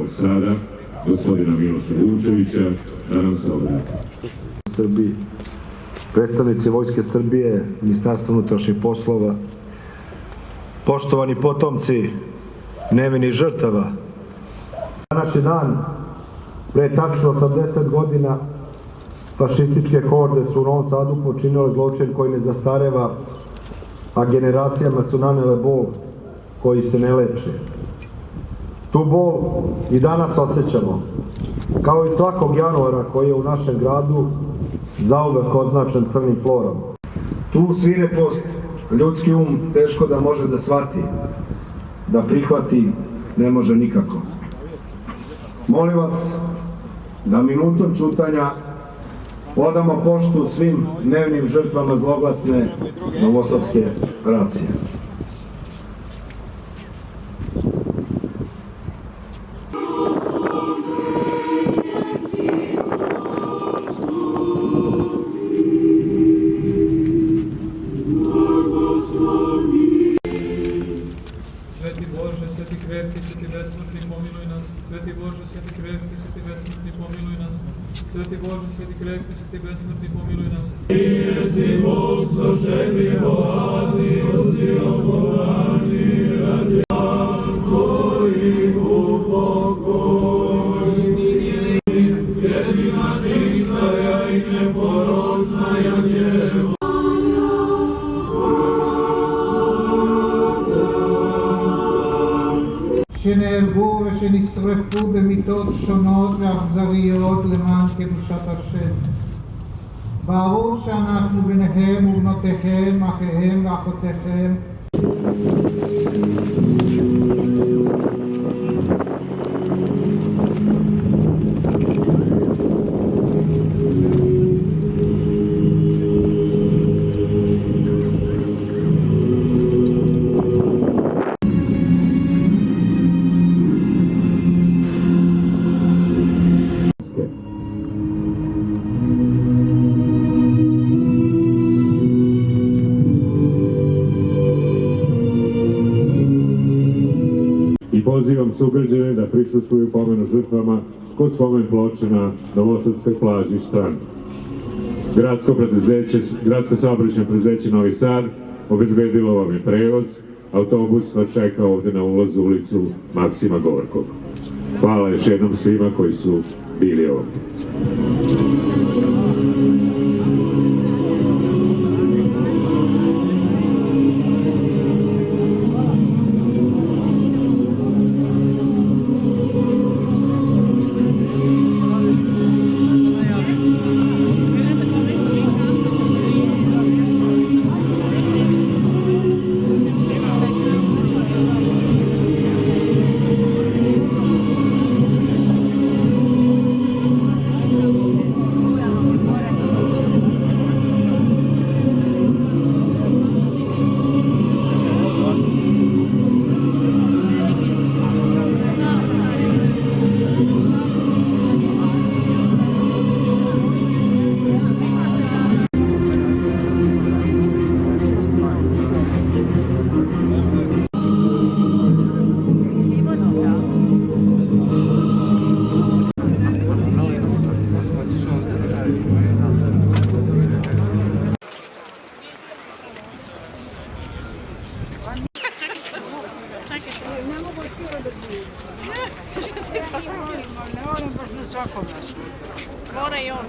Novog Sada, gospodina Miloša Vučevića, da nam se obrati. Srbiji, predstavnici Vojske Srbije, Ministarstva unutrašnjih poslova, poštovani potomci nevinih žrtava. Današnji dan, pre tačno 80 godina, fašističke horde su u Novom Sadu počinile zločin koji ne zastareva, a generacijama su nanele bol koji se ne leče. Tu bol i danas osjećamo, kao i svakog januara koji je u našem gradu zauvek označen crnim florom. Tu svirepost ljudski teško da može da shvati, da prihvati ne može nikako. Molim vas da minutom ćutanja odamo poštu svim nevinim žrtvama zloglasne novosadske racije. Sveti Bože, sveti krepki, sveti besmrtni, pomiluj nas. Sveti Bože, sveti krepki, sveti besmrtni, pomiluj nas. Sveti Bože, sveti krepki, sveti besmrtni, pomiluj nas. Ti jesi Bog, sošeni volani, uzdirom volani, radi koji u pokoj. Jedina čistaja i neporočnaja Djevo. שנהרגו ושנשרפו במיתות שונות ואכזריות למען קדושת השם. ברור שאנחנו בניהם ובנותיהם, אחיהם ואחותיהם. Pozivam sugrađane da prisustvuju pomenu žrtvama kod spomen ploče na Novosadskoj plaži Štrand. Gradsko saobraćajno preduzeće Novi Sad obezbedilo vam je prevoz, autobus vas čeka ovde na ulazu u ulicu Maksima Gorkog. Hvala još jednom svima koji su bili ovde. Mora i on.